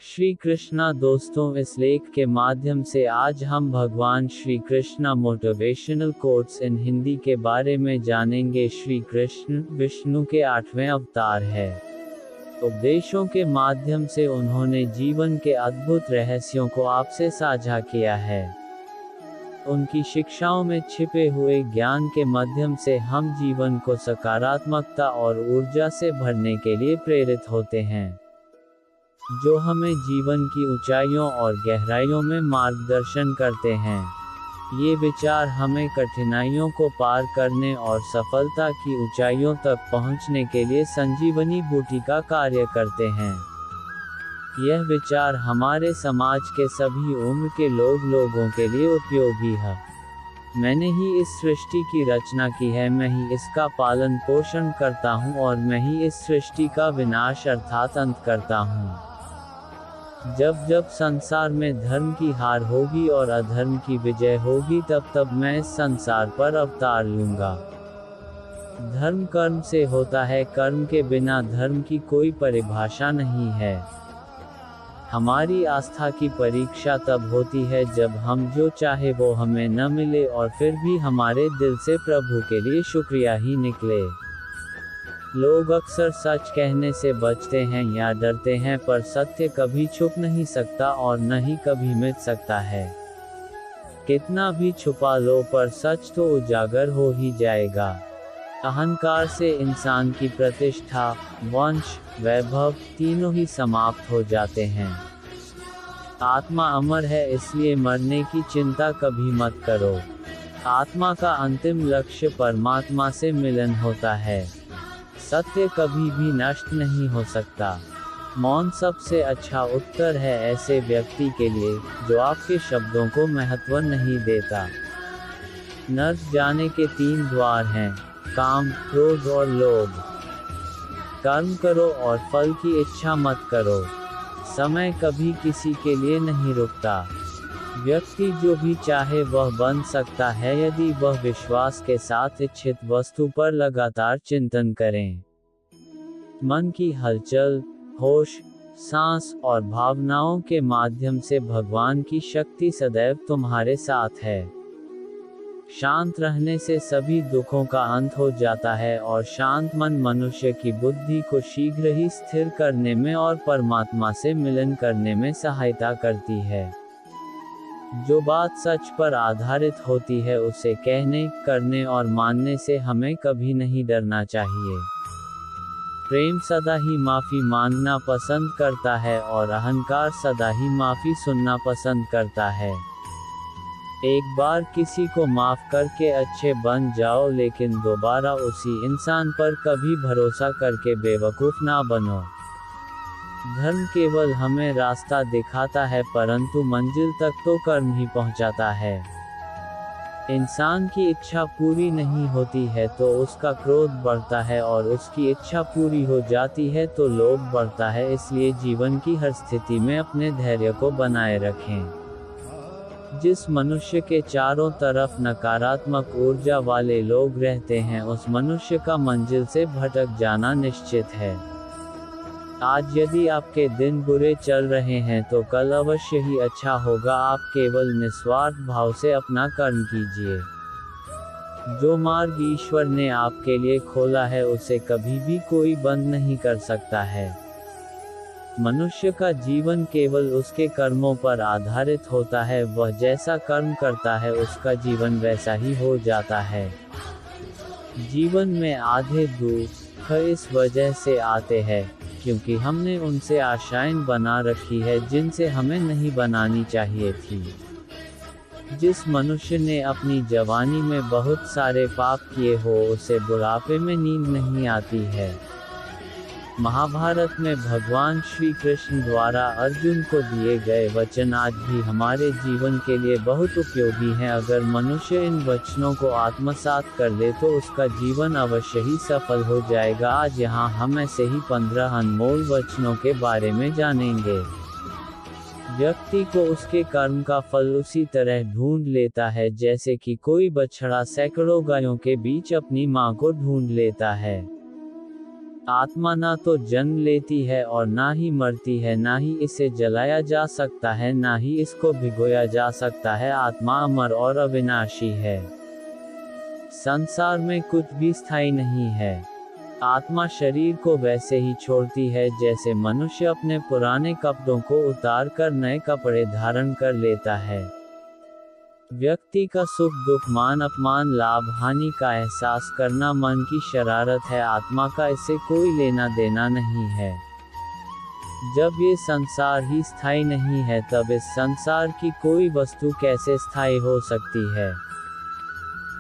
श्री कृष्णा दोस्तों, इस लेख के माध्यम से आज हम भगवान Shri Krishna motivational quotes in Hindi के बारे में जानेंगे। श्री कृष्ण विष्णु के 8वें अवतार है। उपदेशों के माध्यम से उन्होंने जीवन के अद्भुत रहस्यों को आपसे साझा किया है। उनकी शिक्षाओं में छिपे हुए ज्ञान के माध्यम से हम जीवन को सकारात्मकता और ऊर्जा से भरने के लिए प्रेरित होते हैं, जो हमें जीवन की ऊंचाइयों और गहराइयों में मार्गदर्शन करते हैं। ये विचार हमें कठिनाइयों को पार करने और सफलता की ऊंचाइयों तक पहुंचने के लिए संजीवनी बूटी का कार्य करते हैं। यह विचार हमारे समाज के सभी उम्र के लोगों के लिए उपयोगी है। मैंने ही इस सृष्टि की रचना की है, मैं ही इसका पालन पोषण करता हूँ और मैं ही इस सृष्टि का विनाश अर्थात अंत करता हूँ। जब जब संसार में धर्म की हार होगी और अधर्म की विजय होगी, तब तब मैं इस संसार पर अवतार लूंगा। धर्म कर्म से होता है, कर्म के बिना धर्म की कोई परिभाषा नहीं है। हमारी आस्था की परीक्षा तब होती है जब हम जो चाहे वो हमें न मिले और फिर भी हमारे दिल से प्रभु के लिए शुक्रिया ही निकले। लोग अक्सर सच कहने से बचते हैं या डरते हैं, पर सत्य कभी छुप नहीं सकता और न ही कभी मिट सकता है। कितना भी छुपा लो, पर सच तो उजागर हो ही जाएगा। अहंकार से इंसान की प्रतिष्ठा, वंश, वैभव तीनों ही समाप्त हो जाते हैं। आत्मा अमर है, इसलिए मरने की चिंता कभी मत करो। आत्मा का अंतिम लक्ष्य परमात्मा से मिलन होता है। सत्य कभी भी नष्ट नहीं हो सकता। मौन सबसे अच्छा उत्तर है ऐसे व्यक्ति के लिए जो आपके शब्दों को महत्व नहीं देता। नर्क जाने के 3 द्वार हैं: काम, क्रोध और लोभ। कर्म करो और फल की इच्छा मत करो। समय कभी किसी के लिए नहीं रुकता। व्यक्ति जो भी चाहे वह बन सकता है, यदि वह विश्वास के साथ इच्छित वस्तु पर लगातार चिंतन करें। मन की हलचल, होश, सांस और भावनाओं के माध्यम से भगवान की शक्ति सदैव तुम्हारे साथ है। शांत रहने से सभी दुखों का अंत हो जाता है और शांत मन मनुष्य की बुद्धि को शीघ्र ही स्थिर करने में और परमात्मा से मिलन करने में सहायता करती है। जो बात सच पर आधारित होती है, उसे कहने, करने और मानने से हमें कभी नहीं डरना चाहिए। प्रेम सदा ही माफी मांगना पसंद करता है और अहंकार सदा ही माफी सुनना पसंद करता है। एक बार किसी को माफ करके अच्छे बन जाओ, लेकिन दोबारा उसी इंसान पर कभी भरोसा करके बेवकूफ ना बनो। धर्म केवल हमें रास्ता दिखाता है, परंतु मंजिल तक तो कर्म ही पहुंचाता है। इंसान की इच्छा पूरी नहीं होती है तो उसका क्रोध बढ़ता है और उसकी इच्छा पूरी हो जाती है तो लोभ बढ़ता है। इसलिए जीवन की हर स्थिति में अपने धैर्य को बनाए रखें। जिस मनुष्य के चारों तरफ नकारात्मक ऊर्जा वाले लोग रहते हैं, उस मनुष्य का मंजिल से भटक जाना निश्चित है। आज यदि आपके दिन बुरे चल रहे हैं तो कल अवश्य ही अच्छा होगा। आप केवल निस्वार्थ भाव से अपना कर्म कीजिए। जो मार्ग ईश्वर ने आपके लिए खोला है, उसे कभी भी कोई बंद नहीं कर सकता है। मनुष्य का जीवन केवल उसके कर्मों पर आधारित होता है। वह जैसा कर्म करता है, उसका जीवन वैसा ही हो जाता है। जीवन में आधे दुख इस वजह से आते हैं क्योंकि हमने उनसे आशाएं बना रखी है जिनसे हमें नहीं बनानी चाहिए थी। जिस मनुष्य ने अपनी जवानी में बहुत सारे पाप किए हो, उसे बुढ़ापे में नींद नहीं आती है। महाभारत में भगवान श्री कृष्ण द्वारा अर्जुन को दिए गए वचन आज भी हमारे जीवन के लिए बहुत उपयोगी हैं। अगर मनुष्य इन वचनों को आत्मसात कर ले तो उसका जीवन अवश्य ही सफल हो जाएगा। आज यहाँ हम ऐसे ही 15 अनमोल वचनों के बारे में जानेंगे। व्यक्ति को उसके कर्म का फल उसी तरह ढूंढ लेता है जैसे कि कोई बछड़ा सैकड़ों गायों के बीच अपनी मां को ढूंढ लेता है। आत्मा ना तो जन्म लेती है और ना ही मरती है, ना ही इसे जलाया जा सकता है, ना ही इसको भिगोया जा सकता है। आत्मा अमर और अविनाशी है। संसार में कुछ भी स्थायी नहीं है। आत्मा शरीर को वैसे ही छोड़ती है जैसे मनुष्य अपने पुराने कपड़ों को उतार कर नए कपड़े धारण कर लेता है। व्यक्ति का सुख दुख, मान अपमान, लाभ हानि का एहसास करना मन की शरारत है। आत्मा का इससे कोई लेना देना नहीं है। जब ये संसार ही स्थायी नहीं है, तब इस संसार की कोई वस्तु कैसे स्थायी हो सकती है।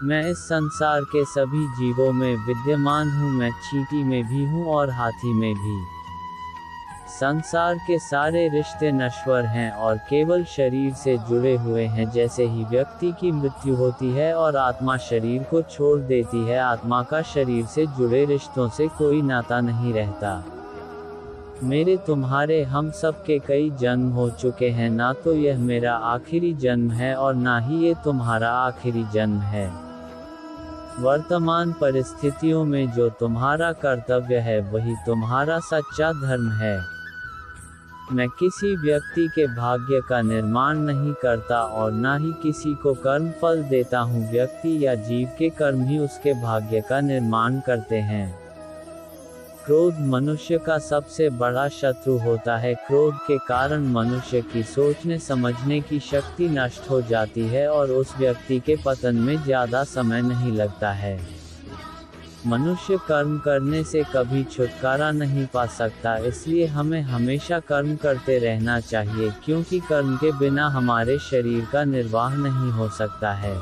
मैं इस संसार के सभी जीवों में विद्यमान हूँ। मैं चींटी में भी हूँ और हाथी में भी। संसार के सारे रिश्ते नश्वर हैं और केवल शरीर से जुड़े हुए हैं। जैसे ही व्यक्ति की मृत्यु होती है और आत्मा शरीर को छोड़ देती है, आत्मा का शरीर से जुड़े रिश्तों से कोई नाता नहीं रहता। मेरे तुम्हारे हम सब के कई जन्म हो चुके हैं। ना तो यह मेरा आखिरी जन्म है और ना ही ये तुम्हारा आखिरी जन्म है। वर्तमान परिस्थितियों में जो तुम्हारा कर्तव्य है वही तुम्हारा सच्चा धर्म है। मैं किसी व्यक्ति के भाग्य का निर्माण नहीं करता और ना ही किसी को कर्म फल देता हूँ। व्यक्ति या जीव के कर्म ही उसके भाग्य का निर्माण करते हैं। क्रोध मनुष्य का सबसे बड़ा शत्रु होता है। क्रोध के कारण मनुष्य की सोचने समझने की शक्ति नष्ट हो जाती है और उस व्यक्ति के पतन में ज़्यादा समय नहीं लगता है। मनुष्य कर्म करने से कभी छुटकारा नहीं पा सकता, इसलिए हमें हमेशा कर्म करते रहना चाहिए, क्योंकि कर्म के बिना हमारे शरीर का निर्वाह नहीं हो सकता है।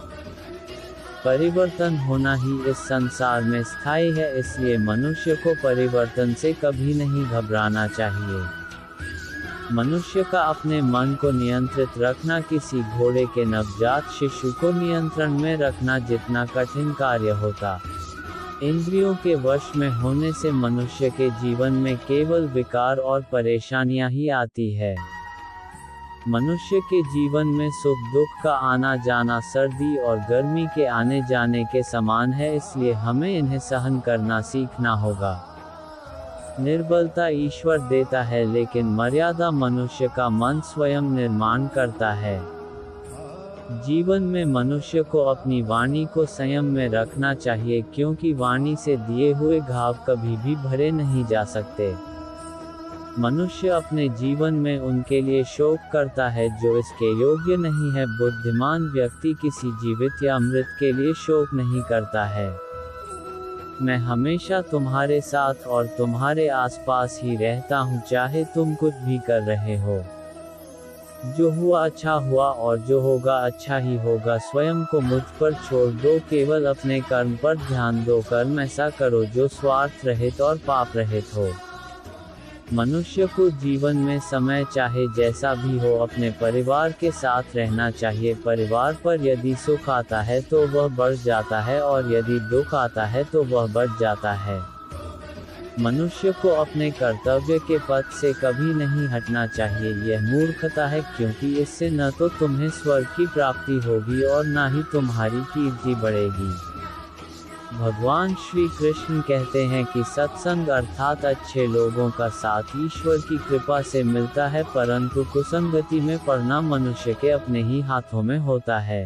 परिवर्तन होना ही इस संसार में स्थायी है, इसलिए मनुष्य को परिवर्तन से कभी नहीं घबराना चाहिए। मनुष्य का अपने मन को नियंत्रित रखना किसी घोड़े के नवजात शिशु को नियंत्रण में रखना जितना कठिन कार्य होता। इंद्रियों के वश में होने से मनुष्य के जीवन में केवल विकार और परेशानियां ही आती है। मनुष्य के जीवन में सुख दुख का आना जाना सर्दी और गर्मी के आने जाने के समान है, इसलिए हमें इन्हें सहन करना सीखना होगा। निर्बलता ईश्वर देता है, लेकिन मर्यादा मनुष्य का मन स्वयं निर्माण करता है। जीवन में मनुष्य को अपनी वाणी को संयम में रखना चाहिए, क्योंकि वाणी से दिए हुए घाव कभी भी भरे नहीं जा सकते। मनुष्य अपने जीवन में उनके लिए शोक करता है जो इसके योग्य नहीं है। बुद्धिमान व्यक्ति किसी जीवित या मृत के लिए शोक नहीं करता है। मैं हमेशा तुम्हारे साथ और तुम्हारे आसपास ही रहता हूँ, चाहे तुम कुछ भी कर रहे हो। जो हुआ अच्छा हुआ और जो होगा अच्छा ही होगा। स्वयं को मुझ पर छोड़ दो, केवल अपने कर्म पर ध्यान दो। कर्म ऐसा करो जो स्वार्थ रहित और पाप रहित हो। मनुष्य को जीवन में समय चाहे जैसा भी हो अपने परिवार के साथ रहना चाहिए। परिवार पर यदि सुख आता है तो वह बढ़ जाता है और यदि दुख आता है तो वह बढ़ जाता है। मनुष्य को अपने कर्तव्य के पथ से कभी नहीं हटना चाहिए। यह मूर्खता है, क्योंकि इससे न तो तुम्हें स्वर्ग की प्राप्ति होगी और न ही तुम्हारी कीर्ति बढ़ेगी। भगवान श्री कृष्ण कहते हैं कि सत्संग अर्थात अच्छे लोगों का साथ ईश्वर की कृपा से मिलता है, परंतु कुसंगति में पड़ना मनुष्य के अपने ही हाथों में होता है।